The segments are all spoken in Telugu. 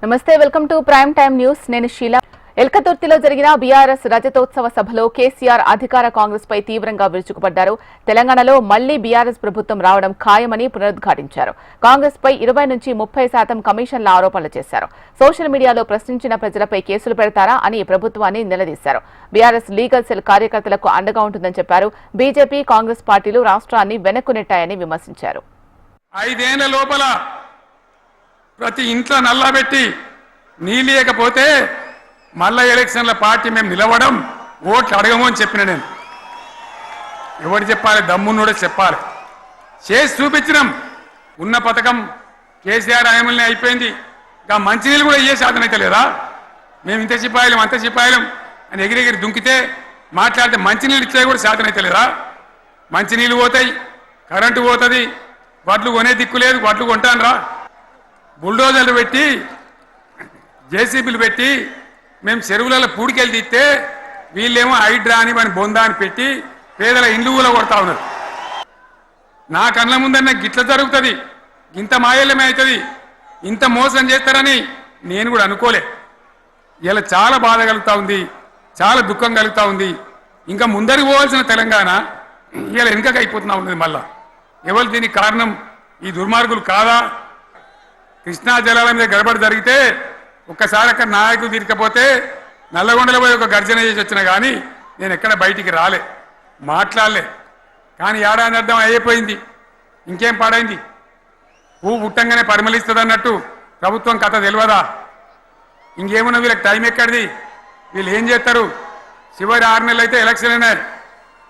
నమస్తే, welcome to prime time news. నేను షీలా. ఎల్కతుర్తిలో జరిగిన బీఆర్ఎస్ రజతోత్సవ సభలో కేసీఆర్ అధికార కాంగ్రెస్ పై తీవ్రంగా విరుచుకుపడ్డారు. తెలంగాణలో మళ్లీ బీఆర్ఎస్ ప్రభుత్వం రావడం ఖాయమని పునరుద్ఘాటించారు. కాంగ్రెస్ పై 20 నుంచి 30% కమిషన్ల ఆరోపణలు చేశారు. సోషల్ మీడియాలో ప్రశ్నించిన ప్రజలపై కేసులు పెడతారా అని ప్రభుత్వాన్ని నిలదీశారు. బీఆర్ఎస్ లీగల్ సెల్ కార్యకర్తలకు అండగా ఉంటుందని చెప్పారు. బీజేపీ, కాంగ్రెస్ పార్టీలు రాష్ట్రాన్ని వెనక్కు నెట్టాయని విమర్శించారు. 5 ఏళ్ల లోపల ప్రతి ఇంట్లో నల్లబెట్టి నీళ్ళేయకపోతే మళ్ళా ఎలక్షన్ల పార్టీ మేము నిలవడం, ఓట్లు అడగము అని చెప్పిన నేను. ఎవరు చెప్పాలి? దమ్మున్నోడే చెప్పాలి. చేసి చూపించినాం. ఉన్న పథకం కేసీఆర్ ఆయమల్ని అయిపోయింది. ఇంకా మంచినీళ్ళు కూడా ఇయ్యే శాతం అయితే లేదా? మేము ఇంత సిపాయిలం అంత సిపాయిలం అని ఎగిరెగిరి దుంకితే మాట్లాడితే మంచినీళ్ళు ఇచ్చే కూడా శాతం అయితే లేదా? మంచినీళ్ళు పోతాయి, కరెంటు పోతుంది, వడ్లు కొనే దిక్కు లేదు, వడ్లు కొంటాను రా. బుల్డోజర్లు పెట్టి జేసీబీలు పెట్టి మేము చెరువులలో పూడికెళ్ళి తీస్తే వీళ్ళేమో హైడ్రా అని మన బొందా అని పెట్టి పేదల ఇండ్లు కూడా కొడతా ఉన్నారు. నా కళ్ళ ముందన్న గిట్ల జరుగుతుంది, ఇంత మాయల్యమే అవుతుంది, ఇంత మోసం చేస్తారని నేను కూడా అనుకోలే. ఇలా చాలా బాధ కలుగుతూ ఉంది, చాలా దుఃఖం కలుగుతూ ఉంది. ఇంకా ముందరికి పోవాల్సిన తెలంగాణ ఇలా వెనుకకి అయిపోతున్నా ఉన్నది. మళ్ళా ఎవరు దీనికి కారణం? ఈ దుర్మార్గులు కాదా? కృష్ణా జలాల మీద గడబడి జరిగితే ఒక్కసారి అక్కడ నాయకులు తీరకపోతే నల్లగొండలో పోయి ఒక గర్జన చేసి వచ్చినా కానీ నేను ఎక్కడ బయటికి రాలే, మాట్లాడలే. కానీ ఏడాది అర్థం అయిపోయింది, ఇంకేం పాడైంది? పువ్వు పుట్టంగానే పరిమళిస్తుంది అన్నట్టు ప్రభుత్వం కథ తెలియదా? ఇంకేమున్నా వీళ్ళకి టైం ఎక్కడిది? వీళ్ళు ఏం చేస్తారు? చివరి 6 నెలలు అయితే ఎలక్షన్ అయినాయి.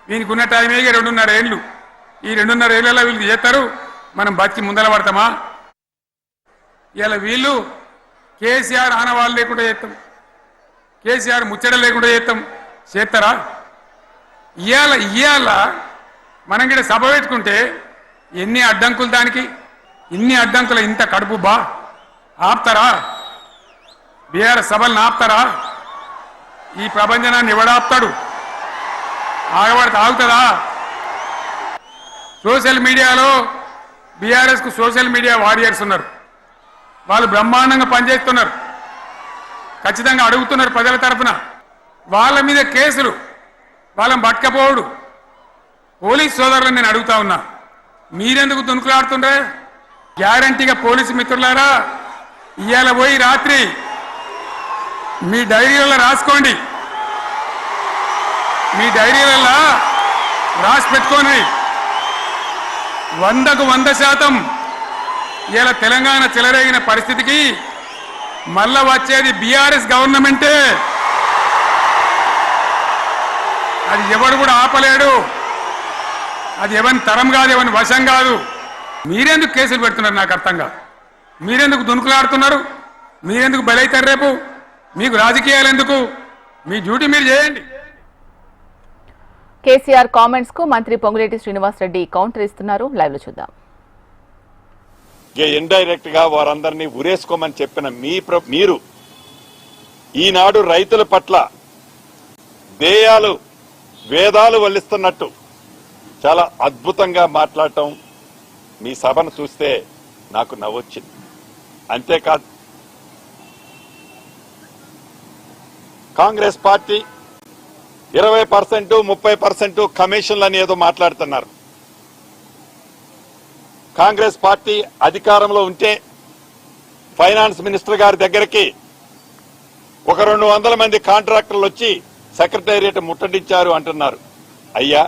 వీనికి ఉన్న టైం 2.5 ఏళ్ళు. ఈ 2.5 ఏళ్లలో వీళ్ళు చేస్తారు, మనం బతికి ముందల పడతామా? ఇలా వీళ్ళు కేసీఆర్ ఆనవాళ్ళు లేకుండా చేస్తాం, కేసీఆర్ ముచ్చట లేకుండా చేస్తారా? ఇవాళ మనం కూడా సభ పెట్టుకుంటే ఎన్ని అడ్డంకులు, దానికి ఇన్ని అడ్డంకులు, ఇంత కడుపు ఆపుతారా? బీఆర్ఎస్ సభలను ఆపుతారా? ఈ ప్రభంజనాన్ని ఎవడాపుతాడు? ఆగబడితే ఆగుతుందా? సోషల్ మీడియాలో బీఆర్ఎస్కు సోషల్ మీడియా వారియర్స్ ఉన్నారు. వాళ్ళు బ్రహ్మాండంగా పనిచేస్తున్నారు, ఖచ్చితంగా అడుగుతున్నారు ప్రజల తరఫున. వాళ్ళ మీద కేసులు, వాళ్ళని పట్టుకపోవడు. పోలీస్ సోదరులను నేను అడుగుతా ఉన్నా, మీరెందుకు దునుకులాడుతుండ్రే? గ్యారంటీగా పోలీసు మిత్రులారా, ఇవాళ పోయి రాత్రి మీ డైరీలలో రాసుకోండి, మీ డైరీలలో రాసి పెట్టుకొని 100కు 100% ఇలా తెలంగాణ చెలరేగిన పరిస్థితికి మళ్ళా వచ్చేది బీఆర్ఎస్ గవర్నమెంటే. అది ఎవరు కూడా ఆపలేడు. అది ఎవరి తరం కాదు, ఎవరి వశం కాదు. మీరెందుకు కేసులు పెడుతున్నారు? నాకు అర్థం కాదు. మీరెందుకు దునుకులాడుతున్నారు? మీరెందుకు బలైతారు? రేపు మీకు రాజకీయాలు ఎందుకు? మీ డ్యూటీ మీరు చేయండి. కేసీఆర్ కామెంట్స్ కు మంత్రి పొంగులేటి శ్రీనివాసరెడ్డి కౌంటర్ ఇస్తున్నారు. లైవ్ లో చూద్దాం. ఇండైరెక్ట్ గా వారందరినీ ఉరేసుకోమని చెప్పిన మీరు ఈనాడు రైతుల పట్ల వేదాలు వల్లిస్తున్నట్టు చాలా అద్భుతంగా మాట్లాడటం, మీ సభను చూస్తే నాకు నవ్వొచ్చింది. అంతేకాదు, కాంగ్రెస్ పార్టీ 20%, 30% కమిషన్లని ఏదో మాట్లాడుతున్నారు. కాంగ్రెస్ పార్టీ అధికారంలో ఉంటే ఫైనాన్స్ మినిస్టర్ గారి దగ్గరికి ఒక 200 మంది కాంట్రాక్టర్లు వచ్చి సెక్రటేరియట్ ముట్టడించారు అంటున్నారు. అయ్యా,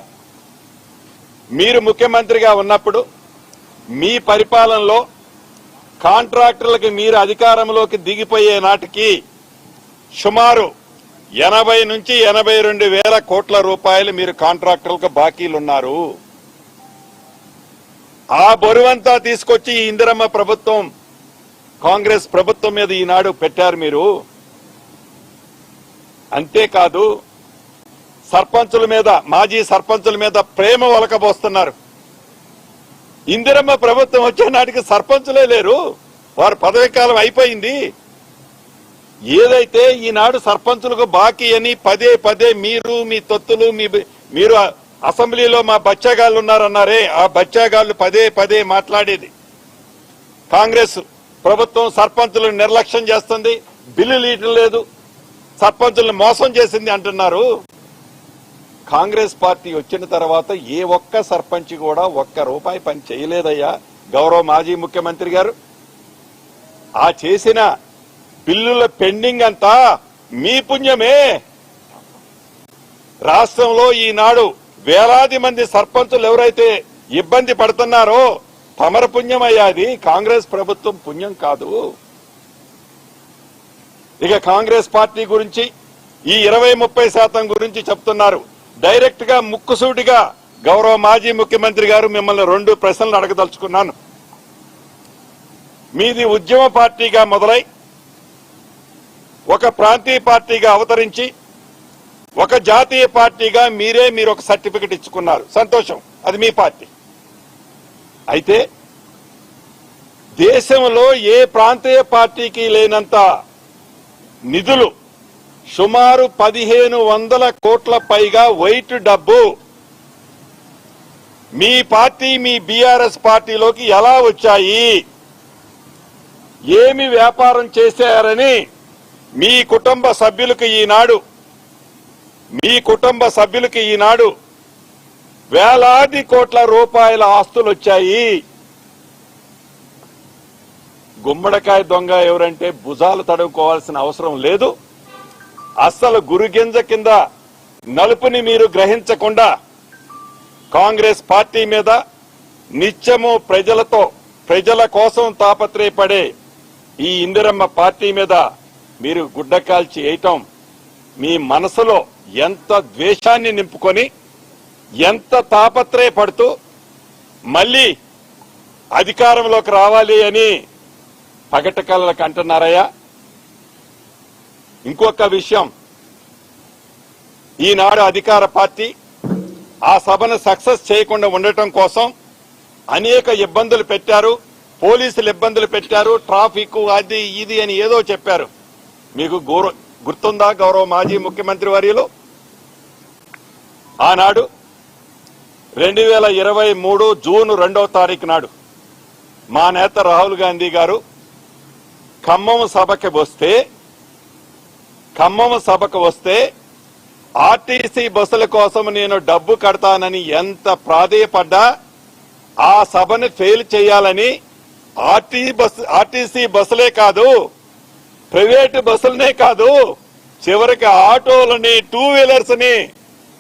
మీరు ముఖ్యమంత్రిగా ఉన్నప్పుడు మీ పరిపాలనలో కాంట్రాక్టర్లకి మీరు అధికారంలోకి దిగిపోయే నాటికి సుమారు 80 నుంచి 82 వేల కోట్ల రూపాయలు మీరు కాంట్రాక్టర్లకు బాకీలున్నారు. ఆ బరువంతా తీసుకొచ్చి ఇందిరమ్మ ప్రభుత్వం, కాంగ్రెస్ ప్రభుత్వం మీద ఈనాడు పెట్టారు మీరు. అంతేకాదు, సర్పంచుల మీద, మాజీ సర్పంచుల మీద ప్రేమ ఒలకబోస్తున్నారు. ఇందిరమ్మ ప్రభుత్వం వచ్చే నాటికి సర్పంచులే లేరు, వారి పదవీ కాలం అయిపోయింది. ఏదైతే ఈనాడు సర్పంచులకు బాకీ అని పదే మీరు, మీ తొత్తులు, మీరు అసెంబ్లీలో మా బచ్చాగాళ్ళు ఉన్నారన్నారే, ఆ బచ్చాగాళ్ళు పదే మాట్లాడేది. కాంగ్రెస్ ప్రభుత్వం సర్పంచులను నిర్లక్ష్యం చేస్తుంది, బిల్లులు ఇవ్వడం లేదు, సర్పంచులను మోసం చేసింది అంటున్నారు. కాంగ్రెస్ పార్టీ వచ్చిన తర్వాత ఏ ఒక్క సర్పంచ్ కూడా ఒక్క రూపాయి పని చేయలేదయ్యా గౌరవ మాజీ ముఖ్యమంత్రి గారు. ఆ చేసిన బిల్లుల పెండింగ్ అంతా మీ పుణ్యమే. రాష్ట్రంలో ఈనాడు వేలాది మంది సర్పంచులు ఎవరైతే ఇబ్బంది పడుతున్నారో తమర పుణ్యమయ్యా, అది కాంగ్రెస్ ప్రభుత్వం పుణ్యం కాదు. ఇక కాంగ్రెస్ పార్టీ గురించి ఈ 20-30% గురించి చెప్తున్నారు. డైరెక్ట్ గా ముక్కుసూటిగా గౌరవ మాజీ ముఖ్యమంత్రి గారు మిమ్మల్ని 2 ప్రశ్నలు అడగదలుచుకున్నాను. మీది ఉద్యమ పార్టీగా మొదలై ఒక ప్రాంతీయ పార్టీగా అవతరించి ఒక జాతీయ పార్టీగా మీరు ఒక సర్టిఫికెట్ ఇచ్చుకున్నారు, సంతోషం, అది మీ పార్టీ. అయితే దేశంలో ఏ ప్రాంతీయ పార్టీకి లేనంత నిధులు, సుమారు 1500 కోట్ల పైగా వైట్ డబ్బు మీ పార్టీ, మీ బీఆర్ఎస్ పార్టీలోకి ఎలా వచ్చాయి, ఏమి వ్యాపారం చేశారని మీ కుటుంబ సభ్యులకి ఈనాడు వేలాది కోట్ల రూపాయల ఆస్తులు వచ్చాయి. గుమ్మడికాయ దొంగ ఎవరంటే భుజాలు తడుకోవాల్సిన అవసరం లేదు. అస్సలు గురుగింజ కింద నలుపుని మీరు గ్రహించకుండా కాంగ్రెస్ పార్టీ మీద నిత్యము ప్రజల కోసం తాపత్రయపడే ఈ ఇందిరమ్మ పార్టీ మీద మీరు గుడ్డ కాల్చి వేయటం మీ మనసులో ఎంత ద్వేషాన్ని నింపుకొని ఎంత తాపత్రయపడుతూ మళ్ళీ అధికారంలోకి రావాలి అని పగట కళ్ళకు అంటున్నారయ్యా. ఇంకొక విషయం, ఈనాడు అధికార పార్టీ ఆ సభను సక్సెస్ చేయకుండా ఉండటం కోసం అనేక ఇబ్బందులు పెట్టారు, పోలీసులు ఇబ్బందులు పెట్టారు, ట్రాఫిక్ అది ఇది అని ఏదో చెప్పారు. మీకు గుర్తుందా గౌరవ మాజీ ముఖ్యమంత్రి వర్యులు? ఆనాడు 2023 జూన్ 2వ తారీఖు నాడు మా నేత రాహుల్ గాంధీ గారు ఖమ్మం సభకు వస్తే ఆర్టీసీ బస్సుల కోసం నేను డబ్బు కడతానని ఎంత ప్రాధేయపడ్డా ఆ సభను ఫెయిల్ చేయాలని ఆర్టీసీ బస్సులే కాదు, ప్రైవేటు బస్సులనే కాదు, చివరికి ఆటోలని, 2 వీలర్స్ ని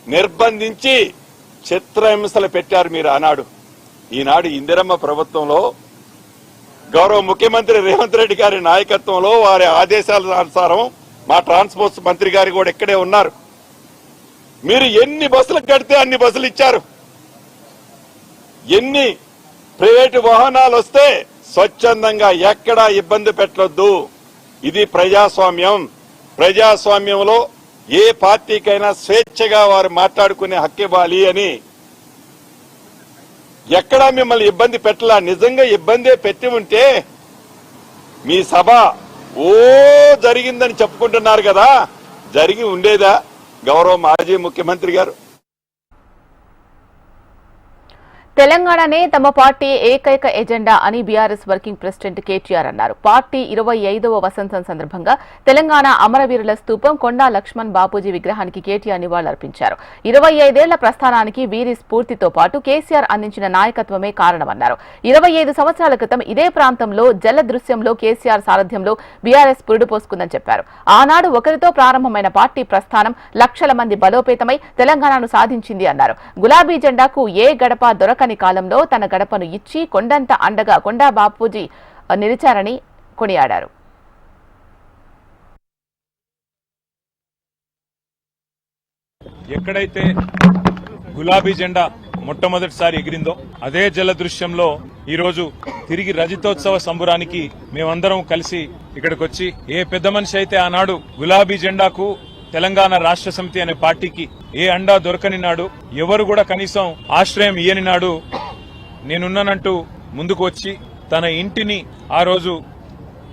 నిర్బంధించి చిత్రహింసలు పెట్టారు మీరు ఆనాడు. ఈనాడు ఇందిరమ్మ ప్రభుత్వంలో గౌరవ ముఖ్యమంత్రి రేవంత్ రెడ్డి గారి నాయకత్వంలో వారి ఆదేశాల అనుసారం మా ట్రాన్స్పోర్ట్ మంత్రి గారు కూడా ఇక్కడే ఉన్నారు. మీరు ఎన్ని బస్సులు కడితే అన్ని బస్సులు ఇచ్చారు. ఎన్ని ప్రైవేటు వాహనాలు వస్తే స్వచ్ఛందంగా ఎక్కడా ఇబ్బంది పెట్టొద్దు. ఇది ప్రజాస్వామ్యంలో ఏ పార్టీకైనా స్వేచ్ఛగా వారు మాట్లాడుకునే హక్కు ఇవ్వాలి అని ఎక్కడా మిమ్మల్ని ఇబ్బంది పెట్టలా. నిజంగా ఇబ్బందే పెట్టి ఉంటే మీ సభ జరిగిందని చెప్పుకుంటున్నారు కదా, జరిగి ఉండేదా గౌరవ మాజీ ముఖ్యమంత్రి గారు? తెలంగాణనే తమ పార్టీ ఏకైక ఎజెండా అని బీఆర్ఎస్ వర్కింగ్ ప్రెసిడెంట్ కేటీఆర్ అన్నారు. పార్టీ 25వ వసంతం సందర్భంగా తెలంగాణ అమరవీరుల స్తూపం కొండా లక్ష్మణ్ బాపూజీ విగ్రహానికి కేటీఆర్ నివాళులర్పించారు. 25 ఏళ్ల ప్రస్థానానికి వీరి స్ఫూర్తితో పాటు కేసీఆర్ అందించిన నాయకత్వమే కారణమన్నారు. 25 సంవత్సరాల క్రితం ఇదే ప్రాంతంలో జల దృశ్యంలో కేసీఆర్ సారథ్యంలో బీఆర్ఎస్ పురుడు పోసుకుందని చెప్పారు. ఆనాడు ఒకరితో ప్రారంభమైన పార్టీ ప్రస్థానం లక్షల మంది బలోపేతమై తెలంగాణను సాధించింది అన్నారు. గులాబీ జెండాకు ఏ గడప దొరకని కాలంలో తన గడపను ఇచ్చి కొండంత అండగా కొండా బాపూజీ నిలిచారని కొనియాడారు. ఎక్కడైతే గులాబీ జెండా మొట్టమొదటిసారి ఎగిరిందో అదే జల దృశ్యంలో ఈరోజు తిరిగి రజతోత్సవ సంబురానికి మేమందరం కలిసి ఇక్కడికి వచ్చి, ఏ పెద్ద మనిషి అయితే ఆనాడు గులాబీ జెండాకు తెలంగాణ రాష్ట్ర సమితి అనే పార్టీకి ఏ అండా దొరకని నాడు, ఎవరు కూడా కనీసం ఆశ్రయం ఇయ్యని నాడు నేనున్నానంటూ ముందుకు వచ్చి తన ఇంటిని ఆ రోజు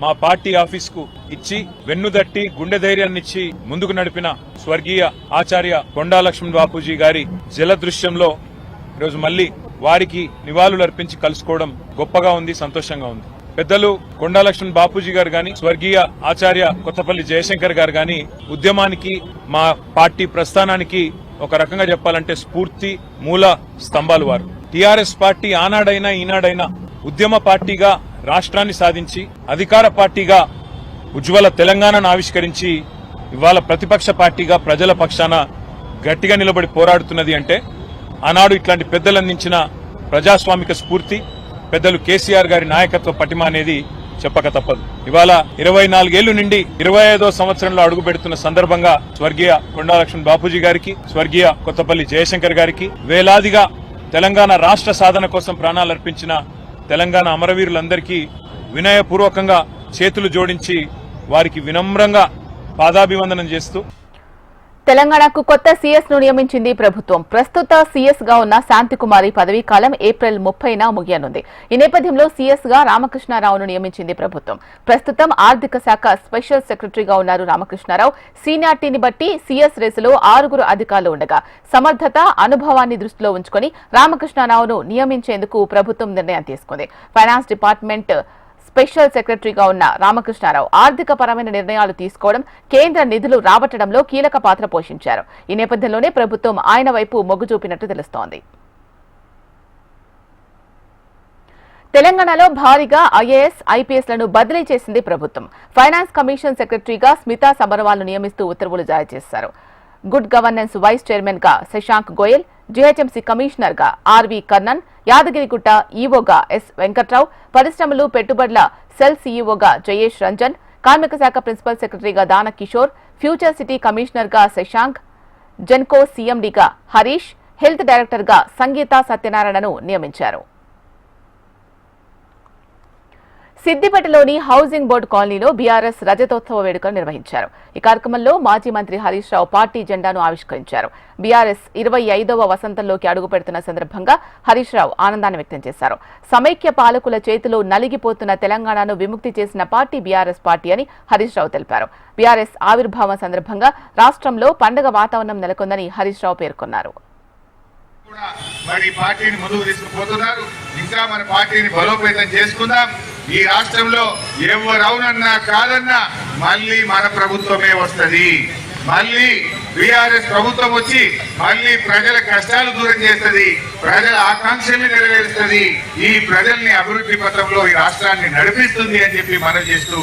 మా పార్టీ ఆఫీస్ కు ఇచ్చి వెన్నుదట్టి గుండె ధైర్యాన్నిచ్చి ముందుకు నడిపిన స్వర్గీయ ఆచార్య కొండా లక్ష్మణ్ బాపూజీ గారి జల దృశ్యంలో ఈరోజు మళ్లీ వారికి నివాళులు అర్పించి కలుసుకోవడం గొప్పగా ఉంది, సంతోషంగా ఉంది. పెద్దలు కొండా లక్ష్మణ్ బాపూజీ గారు గాని, స్వర్గీయ ఆచార్య కొత్తపల్లి జయశంకర్ గారు గాని ఉద్యమానికి, మా పార్టీ ప్రస్థానానికి ఒక రకంగా చెప్పాలంటే స్ఫూర్తి మూల స్తంభాలు వారు. టీఆర్ఎస్ పార్టీ ఆనాడైనా ఈనాడైనా ఉద్యమ పార్టీగా రాష్ట్రాన్ని సాధించి, అధికార పార్టీగా ఉజ్వల తెలంగాణను ఆవిష్కరించి, ఇవాళ ప్రతిపక్ష పార్టీగా ప్రజల పక్షాన గట్టిగా నిలబడి పోరాడుతున్నది అంటే ఆనాడు ఇట్లాంటి పెద్దలు అందించిన ప్రజాస్వామిక స్ఫూర్తి, పెద్దలు కేసీఆర్ గారి నాయకత్వ పటిమ అనేది చెప్పక తప్పదు. ఇవాళ 24 ఏళ్లు నుండి 25వ సంవత్సరంలో అడుగు పెడుతున్న సందర్భంగా స్వర్గీయ కొండా లక్ష్మణ్ బాపూజీ గారికి, స్వర్గీయ కొత్తపల్లి జయశంకర్ గారికి, వేలాదిగా తెలంగాణ రాష్ట్ర సాధన కోసం ప్రాణాలర్పించిన తెలంగాణ అమరవీరులందరికీ వినయపూర్వకంగా చేతులు జోడించి వారికి వినమ్రంగా పాదాభివందనం చేస్తూ, తెలంగాణకు కొత్త సీఎస్ ను నియమించింది ప్రభుత్వం. ప్రస్తుత సీఎస్ గా ఉన్న శాంతికుమారి పదవీ కాలం ఏప్రిల్ 30న ముగియనుంది. ఈ నేపథ్యంలో సీఎస్ గా రామకృష్ణారావును నియమించింది ప్రభుత్వం. ప్రస్తుతం ఆర్థిక శాఖ స్పెషల్ సెక్రటరీగా ఉన్నారు రామకృష్ణారావు. సీనియారిటీని బట్టి సీఎస్ రేసులో 6 అధికారులు ఉండగా సమర్థత, అనుభవాన్ని దృష్టిలో ఉంచుకుని రామకృష్ణారావును నియమించేందుకు ప్రభుత్వం నిర్ణయం తీసుకుంది. ఫైనాన్స్ డిపార్ట్మెంట్ స్పెషల్ సెక్రటరీగా ఉన్న రామకృష్ణారావు ఆర్థిక పరమైన నిర్ణయాలు తీసుకోవడం, కేంద్ర నిధులు రాబట్టడంలో కీలక పాత్ర పోషించారు. ఈ నేపథ్యంలోనే ప్రభుత్వం ఆయన వైపు మొగ్గు చూపినట్టు తెలుస్తోంది. తెలంగాణలో భారీగా ఐఏఎస్, ఐపీఎస్లను బదిలీ చేసింది ప్రభుత్వం. ఫైనాన్స్ కమిషన్ సెక్రటరీగా స్మితా సబర్వాల్ ను నియమిస్తూ ఉత్తర్వులు జారీ చేశారు. గుడ్ గవర్నెన్స్ వైస్ చైర్మన్ గా శశాంక్ గోయల్, జీహెచ్ఎంసీ కమిషనర్ గా ఆర్వీ కర్ణన్, యాదగిరిగుట్ట ఈవోగా ఎస్ వెంకట్రావు, పరిశ్రమలు పెట్టుబడుల సెల్ సీఈఓగా జయేష్ రంజన్, కార్మిక శాఖ ప్రిన్సిపల్ సెక్రటరీగా దాన కిషోర్, ఫ్యూచర్ సిటీ కమిషనర్ గా శశాంక్, జెన్కో సీఎండీగా హరీష్, హెల్త్ డైరెక్టర్ గా సంగీత సత్యనారాయణను నియమించారు. సిద్దిపేటలోని హౌసింగ్ బోర్డు కాలనీలో బీఆర్ఎస్ రజతోత్సవ వేడుకలు నిర్వహించారు. ఈ కార్యక్రమంలో మాజీ మంత్రి హరీష్ రావు పార్టీ జెండాను ఆవిష్కరించారు. బీఆర్ఎస్ 25వ వసంతంలోకి అడుగు పెడుతున్న సందర్భంగా హరీష్ రావు ఆనందాన్ని వ్యక్తం చేశారు. సమైక్య పాలకుల చేతిలో నలిగిపోతున్న తెలంగాణను విముక్తి చేసిన పార్టీ బీఆర్ఎస్ పార్టీ అని హరీష్ రావు తెలిపారు. బీఆర్ఎస్ ఆవిర్భావం సందర్భంగా రాష్ట్రంలో పండుగ వాతావరణం నెలకొందని హరీష్ రావు పేర్కొన్నారు. మరి పార్టీని ముందుకు తీసుకుపోతున్నారు. ఇంకా మన పార్టీని బలోపేతం చేసుకుందాం. ఈ రాష్ట్రంలో ఎవరు అవునన్నా కాదన్నా మళ్ళీ మన ప్రభుత్వమే వస్తది. మళ్ళీ బీఆర్ఎస్ ప్రభుత్వం వచ్చి మళ్ళీ ప్రజల కష్టాలు దూరం చేస్తుంది, ప్రజల ఆకాంక్షల్ని నెరవేరుస్తుంది, ఈ ప్రజల్ని అభివృద్ధి పథంలో ఈ రాష్ట్రాన్ని నడిపిస్తుంది అని చెప్పి మనం చేస్తూ,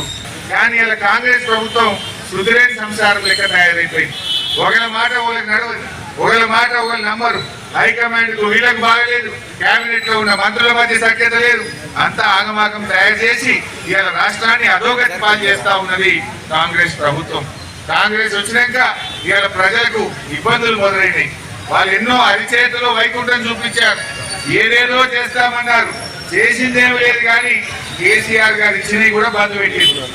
కానీ ఇలా కాంగ్రెస్ ప్రభుత్వం సుధురేని సంసారం లెక్క తయారైపోయింది. ఒకళ్ళ మాట ఒకరికి నడవదు, ఒకళ్ళ మాట ఒకళ్ళు నమ్మరు. హైకమాండ్ కు వీళ్ళకు బాగలేదు, కేబినెట్ లో ఉన్న మంత్రుల మధ్య సఖ్యత లేదు, అంతా ఆగమాగం తయారు చేసి ఇవాళ రాష్ట్రాన్ని అధోగతి పాలు చేస్తా ఉన్నది కాంగ్రెస్ ప్రభుత్వం. కాంగ్రెస్ వచ్చినాక ఇవాళ ప్రజలకు ఇబ్బందులు మొదలైనాయి. వాళ్ళు ఎన్నో అరిచేతిలో వైకుంఠం చూపించారు, ఏదేదో చేస్తామన్నారు, చేసిందేమీ లేదు. కానీ కేసీఆర్ గారు ఇచ్చినవి కూడా బంద్ పెట్టారు.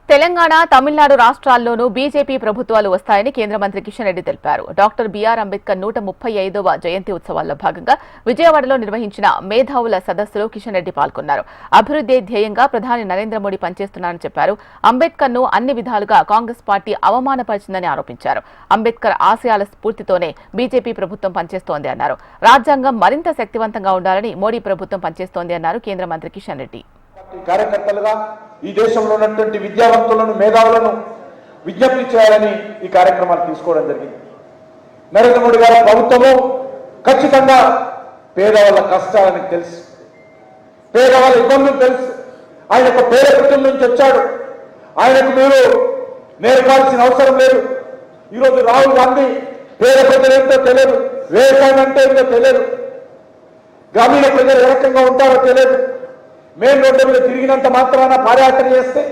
తెలంగాణ, తమిళనాడు రాష్ట్రాల్లోనూ బీజేపీ ప్రభుత్వాలు వస్తాయని కేంద్ర మంత్రి కిషన్ రెడ్డి తెలిపారు. డాక్టర్ బీఆర్ అంబేద్కర్ 135వ జయంతి ఉత్సవాల్లో భాగంగా విజయవాడలో నిర్వహించిన మేధావుల సదస్సులో కిషన్ రెడ్డి పాల్గొన్నారు. అభివృద్ధి ధ్యేయంగా ప్రధాని నరేంద్ర మోడీ పనిచేస్తున్నారని చెప్పారు. అంబేద్కర్ ను అన్ని విధాలుగా కాంగ్రెస్ పార్టీ అవమానపరిచిందని ఆరోపించారు. అంబేద్కర్ ఆశయాల స్ఫూర్తితోనే బీజేపీ ప్రభుత్వం పనిచేస్తోంది అన్నారు. రాజ్యాంగం మరింత శక్తివంతంగా ఉండాలని మోడీ ప్రభుత్వం పనిచేస్తోంది అన్నారు కేంద్ర మంత్రి కిషన్ రెడ్డి. కార్యకర్తలుగా ఈ దేశంలో ఉన్నటువంటి విద్యావంతులను, మేధావులను విజ్ఞప్తి చేయాలని ఈ కార్యక్రమాలు తీసుకోవడం జరిగింది. నరేంద్ర మోడీ గారి ప్రభుత్వము ఖచ్చితంగా పేదవాళ్ళ కష్టాలని తెలుసు, పేదవాళ్ళ ఇబ్బందులు తెలుసు. ఆయన ఒక పేద కుటుంబం నుంచి వచ్చాడు, ఆయనకు మీరు నేర్పాల్సిన అవసరం లేదు. ఈరోజు రాహుల్ గాంధీ పేద ప్రజలు ఏంటో తెలియదు, వ్యవసాయం అంటే ఏంటో తెలియదు, గ్రామీణ ప్రజలు ఏ రకంగా ఉంటారో తెలియదు. మెయిన్ రోడ్డు మీద తిరిగినంత మాత్రాన పాదయాత్ర చేస్తే,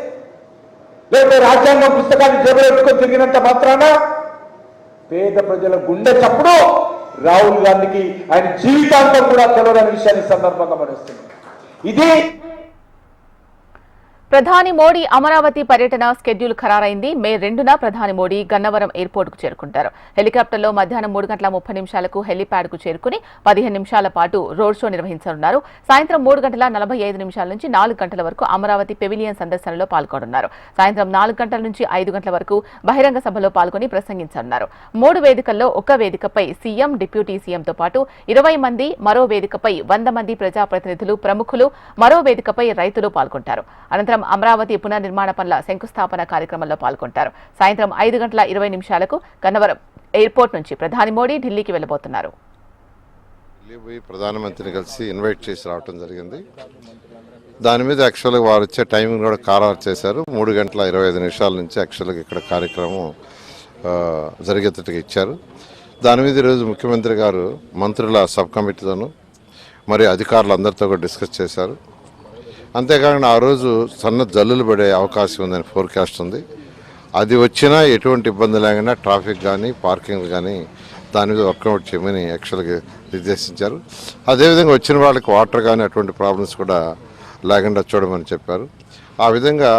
లేకపోతే రాజ్యాంగం పుస్తకాన్ని జేబులో పెట్టుకొని తిరిగినంత మాత్రాన పేద ప్రజల గుండె చప్పుడు రాహుల్ గాంధీకి ఆయన జీవితాంతం కూడా తెలియని విషయాన్ని సందర్భంగా మరుస్తుంది. ఇది ప్రధాని మోడీ అమరావతి పర్యటన స్కెడ్యూల్ ఖరారైంది. మే 2న ప్రధాని మోడీ గన్నవరం ఎయిర్పోర్ట్ కు చేరుకుంటారు. హెలికాప్టర్లో మధ్యాహ్నం 3:30 హెలీప్యాడ్ కు చేరుకుని 15 నిమిషాల పాటు రోడ్ షో నిర్వహించనున్నారు. సాయంత్రం 3:45 నుంచి 4 గంటల వరకు అమరావతి పెవిలియన్ సందర్శనలో పాల్గొనున్నారు. సాయంత్రం 4 గంటల నుంచి 5 గంటల వరకు బహిరంగ సభలో పాల్గొని ప్రసంగించనున్నారు. 3 వేదికల్లో ఒక వేదికపై సీఎం, డిప్యూటీ సీఎంతో పాటు 20 మంది, మరో వేదికపై 100 మంది ప్రజాప్రతినిధులు, ప్రముఖులు, మరో వేదికపై రైతులు పాల్గొంటారు. అనంతరం అమరావతి పునర్నిర్మాణ పనుల శంకుస్థాపన కార్యక్రమంలో పాల్గొంటారు. సాయంత్రం 5:20 గన్నవరం ఎయిర్పోర్ట్ నుంచి ప్రధాని మోడీ ఢిల్లీకి వెళ్లబోతున్నారు. ప్రధానమంత్రిని కలిసి ఇన్వైట్ చేసి రావడం జరిగింది. దాని మీద యాక్చువల్గా వారు వచ్చే టైమింగ్ కూడా ఖరారు చేశారు. 3:25 నుంచి యాక్చువల్గా ఇక్కడ కార్యక్రమం జరిగేటట్టుగా ఇచ్చారు. దాని మీద ఈరోజు ముఖ్యమంత్రి గారు మంత్రుల సబ్ కమిటీతోనూ మరి అధికారులందరితో కూడా డిస్కస్ చేశారు. అంతేకాకుండా ఆ రోజు సన్న జల్లులు పడే అవకాశం ఉందని ఫోర్కాస్ట్ ఉంది. అది వచ్చినా ఎటువంటి ఇబ్బంది లేకుండా ట్రాఫిక్ కానీ పార్కింగ్ కానీ దాని మీద వర్కౌట్ చేయమని యాక్చువల్గా నిర్దేశించారు. అదేవిధంగా వచ్చిన వాళ్ళకి వాటర్ కానీ అటువంటి ప్రాబ్లమ్స్ కూడా లేకుండా చూడమని చెప్పారు. ఆ విధంగా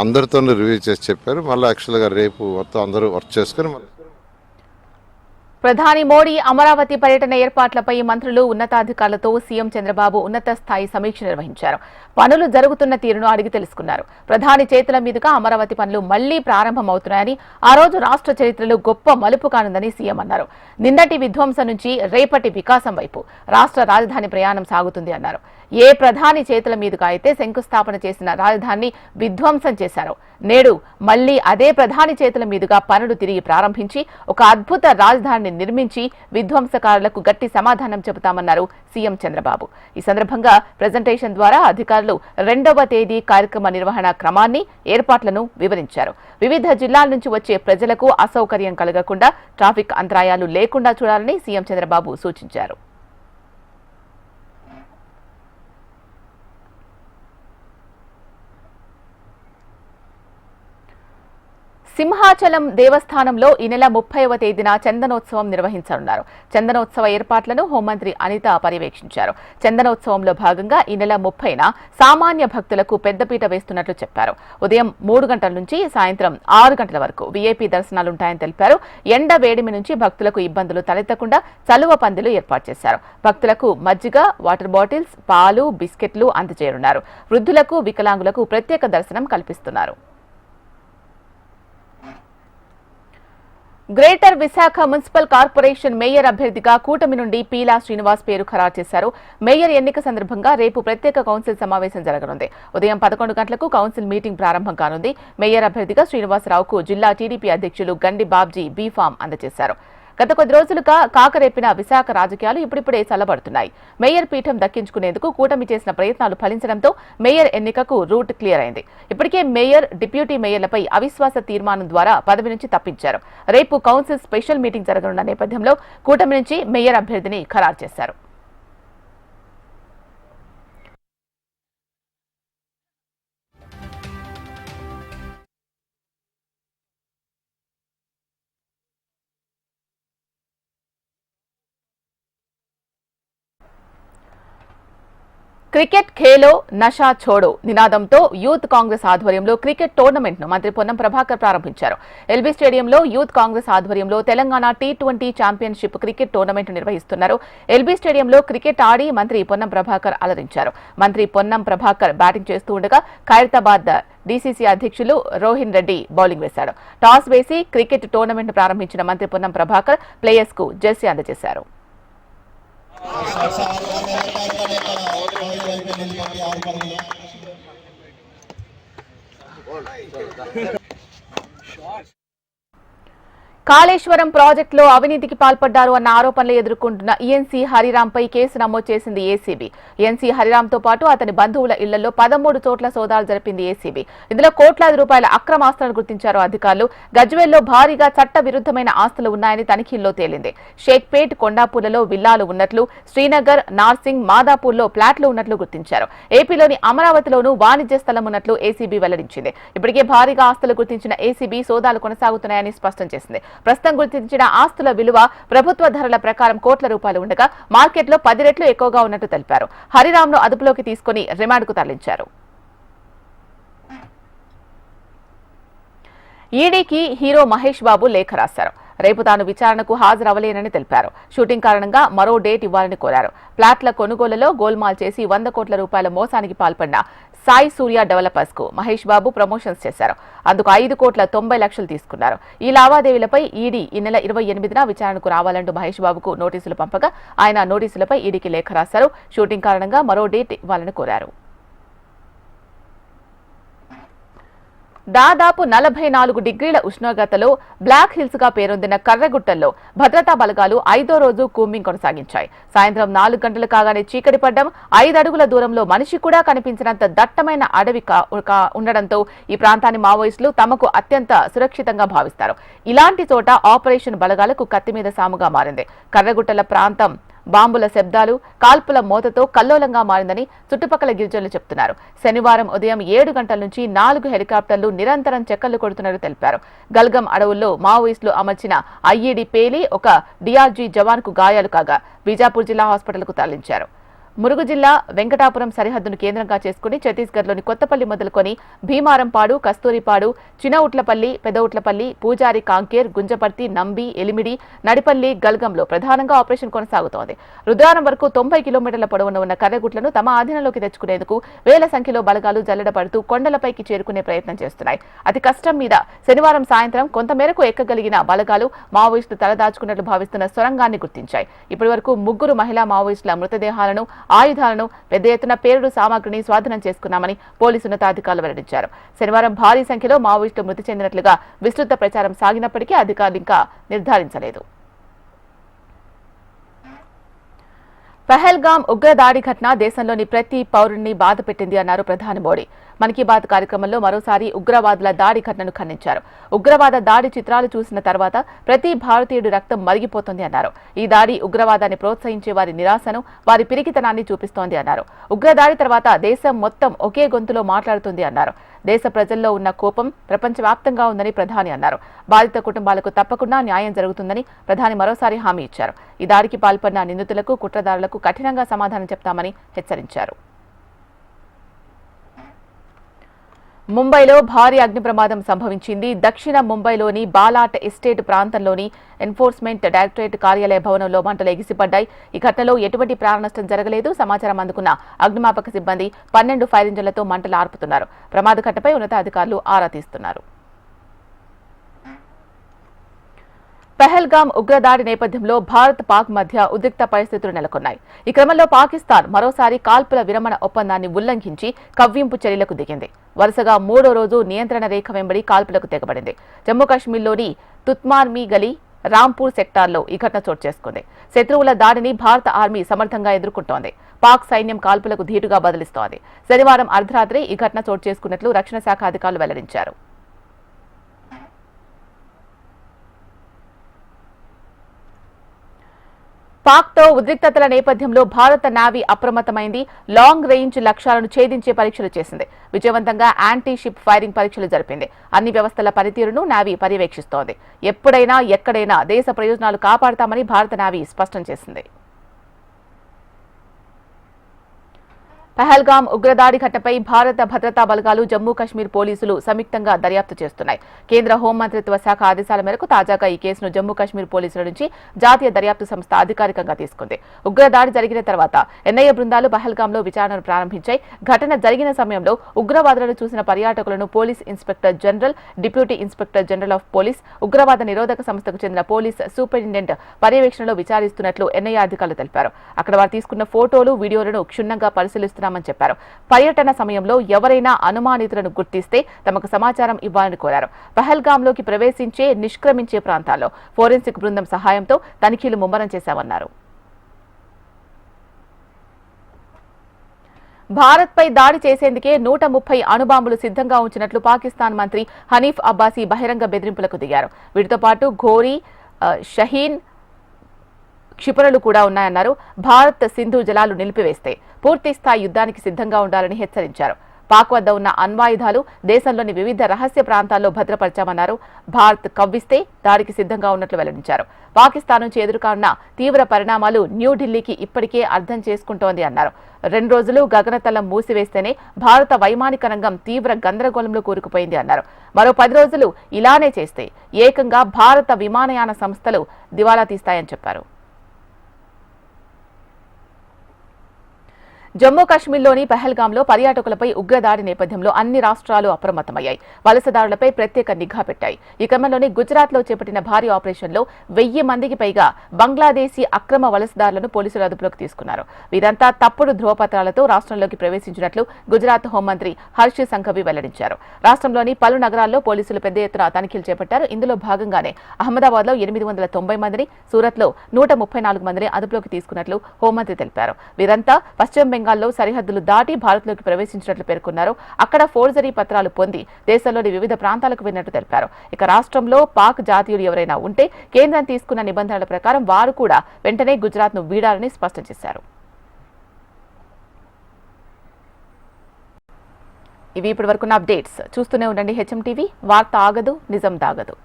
అందరితోనూ రివ్యూ చేసి చెప్పారు. మళ్ళీ యాక్చువల్గా రేపు మొత్తం అందరూ వర్క్ చేసుకుని ప్రధాని మోడీ అమరావతి పర్యటన ఏర్పాట్లపై మంత్రులు, ఉన్నతాధికారులతో సీఎం చంద్రబాబు ఉన్నత స్థాయి సమీక్ష నిర్వహించారు. పనులు జరుగుతున్న తీరును అడిగి తెలుసుకున్నారు. ప్రధాని చేతుల మీదుగా అమరావతి పనులు మళ్లీ ప్రారంభమవుతున్నాయని, ఆ రోజు రాష్ట్ర చరిత్రలో గొప్ప మలుపు కానుందని సీఎం అన్నారు. నిన్నటి విధ్వంసం నుంచి రేపటి వికాసం వైపు రాష్ట్ర రాజధాని ప్రయాణం సాగుతుంది అన్నారు. ఏ ప్రధాని చేతుల మీదుగా అయితే శంకుస్థాపన చేసిన రాజధానిని విధ్వంసం చేశారో, నేడు మళ్లీ అదే ప్రధాని చేతుల మీదుగా పనులు తిరిగి ప్రారంభించి ఒక అద్భుత రాజధానిని నిర్మించి విధ్వంసకారులకు గట్టి సమాధానం చెబుతామన్నారు సీఎం చంద్రబాబు. ఈ సందర్భంగా ప్రెజెంటేషన్ ద్వారా అధికారులు 2వ తేదీ కార్యక్రమ నిర్వహణ క్రమాన్ని, ఏర్పాట్లను వివరించారు. వివిధ జిల్లాల నుంచి వచ్చే ప్రజలకు అసౌకర్యం కలగకుండా, ట్రాఫిక్ అంతరాయాలు లేకుండా చూడాలని సీఎం చంద్రబాబు సూచించారు. సింహాచలం దేవస్థానంలో ఈ నెల 30వ తేదీన చందనోత్సవం నిర్వహించనున్నారు. చందనోత్సవ ఏర్పాట్లను హోంమంత్రి అనిత పర్యవేక్షించారు. చందనోత్సవంలో భాగంగా ఈ నెల 30న సామాన్య భక్తులకు పెద్దపీట వేస్తున్నట్లు చెప్పారు. ఉదయం 3 గంటల నుంచి సాయంత్రం 6 గంటల వరకు వీఐపీ దర్శనాలుంటాయని తెలిపారు. ఎండ వేడిమి నుంచి భక్తులకు ఇబ్బందులు తలెత్తకుండా చలువ పందిలు ఏర్పాటు చేశారు. భక్తులకు మజ్జిగ, వాటర్ బాటిల్స్, పాలు, బిస్కెట్లు అందజేయనున్నారు. వృద్ధులకు, వికలాంగులకు ప్రత్యేక దర్శనం కల్పిస్తున్నారు. Greater Visakha municipal corporation mayor అభ్యర్థిగా కూటమి నుండి పీలా శ్రీనివాస్ పేరు ఖరారు చేశారు. మేయర్ ఎన్నిక సందర్భంగా రేపు ప్రత్యేక కౌన్సిల్ సమావేశం జరగనుంది. ఉదయం 11 గంటలకు కౌన్సిల్ మీటింగ్ ప్రారంభం కానుంది. మేయర్ అభ్యర్థిగా శ్రీనివాసరావుకు జిల్లా టీడీపీ అధ్యక్షులు గండి బాబ్జీ బీఫామ్ అందజేశారు. గత కొద్ది రోజులుగా కాకరేపిన విశాఖ రాజకీయాలు ఇప్పుడిప్పుడే చల్లబడుతున్నాయి. మేయర్ పీఠం దక్కించుకునేందుకు కూటమి చేసిన ప్రయత్నాలు ఫలించడంతో మేయర్ ఎన్నికకు రూట్ క్లియర్ అయింది. ఇప్పటికే మేయర్, డిప్యూటీ మేయర్లపై అవిశ్వాస తీర్మానం ద్వారా పదవి నుంచి తప్పించారు. రేపు కౌన్సిల్ స్పెషల్ మీటింగ్ జరగనున్న నేపథ్యంలో కూటమి నుంచి మేయర్ అభ్యర్థిని ఖరారు చేశారు. క్రికెట్ ఖేలో నషా ఛోడో నినాదంతో యూత్ కాంగ్రెస్ ఆధ్వర్యంలో క్రికెట్ టోర్నమెంట్ ను మంత్రి పొన్నం ప్రభాకర్ ప్రారంభించారు. ఎల్బీ స్టేడియంలో యూత్ కాంగ్రెస్ ఆధ్వర్యంలో Telangana T20 championship cricket tournament నిర్వహిస్తున్నారు. ఎల్బీ స్టేడియంలో క్రికెట్ ఆడి మంత్రి పొన్నం ప్రభాకర్ అలరించారు. మంత్రి పొన్నం ప్రభాకర్ బ్యాటింగ్ చేస్తూ ఉండగా ఖైరతాబాద్ డీసీసీ అధ్యక్షులు రోహిన్ రెడ్డి బౌలింగ్ వేశాడు. టాస్ వేసి క్రికెట్ టోర్నమెంట్ ప్రారంభించిన మంత్రి పొన్నం ప్రభాకర్ ప్లేయర్స్ కు జెర్సీ అందజేశారు. కాళేశ్వరం ప్రాజెక్టులో అవినీతికి పాల్పడ్డారు అన్న ఆరోపణలు ఎదుర్కొంటున్న ఈఎన్సీ హరిరాంపై కేసు నమోదు చేసింది ఏసీబీ. ఈఎన్సీ హరిరాంతో పాటు అతని బంధువుల ఇళ్లలో 13 చోట్ల సోదాలు జరిపింది ఏసీబీ. ఇందులో కోట్లాది రూపాయల అక్రమ ఆస్తులను గుర్తించారు అధికారులు. గజ్వేల్లో భారీగా చట్ట విరుద్ధమైన ఆస్తులు ఉన్నాయని తనిఖీల్లో తేలింది. షేక్పేట్, కొండాపూర్లలో విల్లాలు ఉన్నట్లు, శ్రీనగర్, నార్సింగ్, మాదాపూర్లో ఫ్లాట్లు ఉన్నట్లు గుర్తించారు. ఏపీలోని అమరావతిలోనూ వాణిజ్య స్థలం ఉన్నట్లు ఏసీబీ వెల్లడించింది. ఇప్పటికే భారీగా ఆస్తులు గుర్తించిన ఏసీబీ సోదాలు కొనసాగుతున్నాయని స్పష్టం చేసింది. ప్రస్తుతం గుర్తించిన ఆస్తుల విలువ ప్రభుత్వ ధరల ప్రకారం కోట్ల రూపాయలు ఉండగా మార్కెట్లో 10 రెట్లు ఎక్కువగా ఉన్నట్టు తెలిపారు. హరిరాంను అదుపులోకి తీసుకుని రిమాండ్కు తరలించారు. ఈడీకి హీరో మహేష్ బాబు లేఖ రాశారు. రేపు తాను విచారణకు హాజరవలేనని తెలిపారు. షూటింగ్ కారణంగా మరో డేట్ ఇవ్వాలని కోరారు. ఫ్లాట్ల కొనుగోలులో గోల్మాల్ చేసి 100 కోట్ల రూపాయల మోసానికి పాల్పడిన సాయి సూర్య డెవలపర్స్ కు మహేష్ బాబు ప్రమోషన్స్ చేశారు. అందుకు 5,90,00,000 తీసుకున్నారు. ఈ లావాదేవీలపై ఈడీ ఈ నెల 28న విచారణకు రావాలంటూ మహేష్ బాబుకు నోటీసులు పంపగా ఆయన నోటీసులపై ఈడీకి లేఖ రాశారు. షూటింగ్ కారణంగా మరో డేట్ ఇవ్వాలని కోరారు. దాదాపు 44 డిగ్రీల ఉష్ణోగ్రతలో బ్లాక్ హిల్స్ గా పేరొందిన కర్రగుట్టల్లో భద్రతా బలగాలు 5వ రోజు కూంబింగ్ కొనసాగించాయి. సాయంత్రం 4 గంటలు కాగానే చీకటి పడ్డం, 5 అడుగుల దూరంలో మనిషి కూడా కనిపించినంత దట్టమైన అడవి ఉండడంతో ఈ ప్రాంతాన్ని మావోయిస్టులు తమకు అత్యంత సురక్షితంగా భావిస్తారు. ఇలాంటి చోట ఆపరేషన్ బలగాలకు కత్తి మీద సాముగా మారింది. కర్రగుట్టల ప్రాంతం బాంబుల శబ్దాలు, కాల్పుల మోతతో కల్లోలంగా మారిందని చుట్టుపక్కల గిరిజనులు చెబుతున్నారు. శనివారం ఉదయం 7 గంటల నుంచి 4 హెలికాప్టర్లు నిరంతరం చెక్కలు కొడుతున్నట్టు తెలిపారు. గల్గం అడవుల్లో మావోయిస్టులు అమర్చిన ఐఈడీ పేలి ఒక డీఆర్జీ జవాన్కు గాయాలు కాగా బీజాపూర్ జిల్లా హాస్పిటల్కు తరలించారు. మురుగు జిల్లా వెంకటాపురం సరిహద్దును కేంద్రంగా చేసుకుని ఛత్తీస్గఢ్లోని కొత్తపల్లి మొదలుకొని భీమారంపాడు, కస్తూరిపాడు, చినఉట్లపల్లి, పెదవుట్లపల్లి, పూజారి, కాంకేర్, గుంజపర్తి, నంబి, ఎలిమిడి, నడిపల్లి, గల్గంలో ప్రధానంగా ఆపరేషన్ కొనసాగుతోంది. రుద్రారం వరకు 90 కిలోమీటర్ల పొడవున ఉన్న కర్రగుట్లను తమ ఆధీనంలోకి తెచ్చుకునేందుకు వేల సంఖ్యలో బలగాలు జల్లెడపడుతూ కొండలపైకి చేరుకునే ప్రయత్నం చేస్తున్నాయి. అతి కష్టం మీద శనివారం సాయంత్రం కొంతమేరకు ఎక్కగలిగిన బలగాలు మావోయిస్టులు తలదాచుకున్నట్లు భావిస్తున్న సొరంగాన్ని గుర్తించాయి. ఇప్పటివరకు 3 మహిళా మావోయిస్టుల మృతదేహాలను, ఆయుధాలను, పెద్ద ఎత్తున పేలుడు సామాగ్రిని స్వాధీనం చేసుకున్నామని పోలీసు ఉన్నతాధికారులు వెల్లడించారు. శనివారం భారీ సంఖ్యలో మావోయిస్టులు మృతి చెందినట్లుగా విస్తృత ప్రచారం సాగినప్పటికీ అధికారులు ఇంకా నిర్ధారించలేదు. పహల్గాం ఉగ్రదాడి ఘటన దేశంలోని ప్రతి పౌరుడిని బాధపెట్టింది అన్నారు ప్రధాని మోడీ. మన్ కీ బాత్ కార్యక్రమంలో మరోసారి ఉగ్రవాదుల దాడి ఘటనను ఖండించారు. ఉగ్రవాద దాడి చిత్రాలు చూసిన తర్వాత ప్రతి భారతీయుడి రక్తం మరిగిపోతుంది అన్నారు. ఈ దాడి ఉగ్రవాదాన్ని ప్రోత్సహించే వారి నిరాశను, వారి పిరికితనాన్ని చూపిస్తోంది అన్నారు. ఉగ్రదాడి తర్వాత దేశం మొత్తం ఒకే గొంతులో మాట్లాడుతుంది అన్నారు. దేశ ప్రజల్లో ఉన్న కోపం ప్రపంచవ్యాప్తంగా ఉందని ప్రధాని అన్నారు. బాధిత కుటుంబాలకు తప్పకుండా న్యాయం జరుగుతుందని ప్రధాని మరోసారి హామీ ఇచ్చారు. ఈ దాడికి పాల్పడిన నిందితులకు, కుట్రదారులకు కఠినంగా సమాధానం చెప్తామని హెచ్చరించారు. ముంబైలో భారీ అగ్ని ప్రమాదం సంభవించింది. దక్షిణ ముంబైలోని బాలాట్ ఎస్టేట్ ప్రాంతంలోని ఎన్ఫోర్స్మెంట్ డైరెక్టరేట్ కార్యాలయ భవనంలో మంటలు ఎగిసిపడ్డాయి. ఈ ఘటనలో ఎటువంటి ప్రాణనష్టం జరగలేదు. సమాచారం అందుకున్న అగ్నిమాపక సిబ్బంది 12 ఫైర్ ఇంజన్లతో మంటలు ఆర్పుతున్నారు. ప్రమాద ఘటనపై ఉన్నతాధికారులు ఆరా తీస్తున్నారు. పహల్గాం ఉగ్రదాడి నేపథ్యంలో భారత్, పాక్ మధ్య ఉద్రిక్త పరిస్థితులు నెలకొన్నాయి. ఈ క్రమంలో పాకిస్తాన్ మరోసారి కాల్పుల విరమణ ఒప్పందాన్ని ఉల్లంఘించి కవ్వింపు చర్యలకు దిగింది. వరుసగా 3వ రోజు నియంత్రణ రేఖ వెంబడి కాల్పులకు తెగబడింది. జమ్మూ కాశ్మీర్లోని తుత్మార్మీ గలీ, రాంపూర్ సెక్టార్లో ఈ ఘటన చోటు చేసుకుంది. శత్రువుల దాడిని భారత ఆర్మీ సమర్థంగా ఎదుర్కొంటోంది. పాక్ సైన్యం కాల్పులకు ధీటుగా బదిలిస్తోంది. శనివారం అర్ధరాత్రి ఈ ఘటన చోటు చేసుకున్నట్లు రక్షణ శాఖ అధికారులు వెల్లడించారు. పాక్తో ఉద్రిక్తతల నేపథ్యంలో భారత నేవీ అప్రమత్తమైంది. లాంగ్ రేంజ్ లక్ష్యాలను ఛేదించే పరీక్షలు చేసింది. విజయవంతంగా యాంటీ షిప్ ఫైరింగ్ పరీక్షలు జరిపింది. అన్ని వ్యవస్థల పనితీరును నేవీ పర్యవేక్షిస్తోంది. ఎప్పుడైనా, ఎక్కడైనా దేశ ప్రయోజనాలు కాపాడతామని భారత నేవీ స్పష్టం చేసింది. పహల్గాం ఉగ్రదాడి ఘటనపై భారత భద్రతా బలగాలు, జమ్మూ కాశ్మీర్ పోలీసులు సంయుక్తంగా దర్యాప్తు చేస్తున్నాయి. కేంద్ర హోంమంత్రిత్వ శాఖ ఆదేశాల మేరకు తాజాగా ఈ కేసును జమ్మూ కాశ్మీర్ పోలీసుల నుంచి జాతీయ దర్యాప్తు సంస్థ అధికారికంగా తీసుకుంది. ఉగ్రదాడి జరిగిన తర్వాత ఎన్ఐఏ బృందాలు పహల్గాంలో విచారణను ప్రారంభించాయి. ఘటన జరిగిన సమయంలో ఉగ్రవాదులను చూసిన పర్యాటకులను police inspector general, deputy inspector general of police, ఉగ్రవాద నిరోధక సంస్థకు చెందిన పోలీస్ సూపరింటెండెంట్ పర్యవేక్షణలో విచారిస్తున్నట్లు ఎన్ఐఏ అధికారులు తెలిపారు. అక్కడ వారు తీసుకున్న ఫోటోలు, వీడియోలను క్షుణ్ణంగా పరిశీలిస్తున్నారు చెప్పారు. పర్యటన సమయంలో ఎవరైనా అనుమానితులను గుర్తిస్తే తమకు సమాచారం ఇవ్వాలని కోరారు. పహల్గాంలోకి ప్రవేశించే, నిష్క్రమించే ప్రాంతాల్లో ఫోరెన్సిక్ బృందం సహాయంతో తనిఖీలు ముమ్మరం చేశామన్నారు. భారత్పై దాడి చేసేందుకే 130 అణుబాంబులు సిద్ధంగా ఉంచినట్లు పాకిస్తాన్ మంత్రి హనీఫ్ అబ్బాసీ బహిరంగ బెదిరింపులకు దిగారు. వీటితో పాటు ఘోరీ, షహీన్ క్షిపణులు కూడా ఉన్నాయన్నారు. భారత్ సింధు జలాలు నిలిపివేస్తే పూర్తి స్థాయి యుద్ధానికి సిద్ధంగా ఉండాలని హెచ్చరించారు. పాక్ వద్ద ఉన్న అణ్వాయుధాలు దేశంలోని వివిధ రహస్య ప్రాంతాల్లో భద్రపరచామన్నారు. భారత్ కవ్విస్తే దాడికి సిద్ధంగా ఉన్నట్లు వెల్లడించారు. పాకిస్తాన్ నుంచి ఎదురుకానున్న తీవ్ర పరిణామాలు న్యూఢిల్లీకి ఇప్పటికే అర్థం చేసుకుంటోంది అన్నారు. 2 రోజులు గగనతలం మూసివేస్తేనే భారత వైమానిక రంగం తీవ్ర గందరగోళంలో కూరుకుపోయింది అన్నారు. మరో 10 రోజులు ఇలానే చేస్తే ఏకంగా భారత విమానయాన సంస్థలు దివాలా తీస్తాయని చెప్పారు. జమ్మూ కాశ్మీర్లోని పహల్గాంలో పర్యాటకులపై ఉగ్రదాడి నేపథ్యంలో అన్ని రాష్ట్రాలు అప్రమత్తమయ్యాయి. వలసదారులపై ప్రత్యేక నిఘా పెట్టాయి. ఈ క్రమంలోనే గుజరాత్లో చేపట్టిన భారీ ఆపరేషన్లో 1000 మందికి పైగా బంగ్లాదేశీ అక్రమ వలసదారులను పోలీసులు అదుపులోకి తీసుకున్నారు. వీరంతా తప్పుడు ధ్రువపత్రాలతో రాష్ట్రంలోకి ప్రవేశించినట్లు గుజరాత్ హోంమంత్రి హర్ష్ సంఘవి వెల్లడించారు. రాష్ట్రంలోని పలు నగరాల్లో పోలీసులు పెద్ద ఎత్తున తనిఖీలు చేపట్టారు. ఇందులో భాగంగానే అహ్మదాబాద్లో 890 మందిని, సూరత్లో 134 మందిని అదుపులోకి తీసుకున్నట్లు హోంమంత్రి తెలిపారు. వీరంతా పశ్చిమ బెంగాల్లో సరిహద్దులు దాటి భారత్లోకి ప్రవేశించినట్లు పేర్కొన్నారు. అక్కడ ఫోర్జరీ పత్రాలు పొంది దేశంలోని వివిధ ప్రాంతాలకు వెళ్లినట్టు తెలిపారు. ఇక రాష్ట్రంలో పాక్ జాతీయులు ఎవరైనా ఉంటే కేంద్రం తీసుకున్న నిబంధనల ప్రకారం వారు కూడా వెంటనే గుజరాత్ను వీడాలని స్పష్టం చేశారు. ఇవి ఇప్పటివరకున్న అప్డేట్స్. చూస్తూనే ఉండండి హెచ్ఎం టీవీ. వార్త ఆగదు, నిజం దాగదు.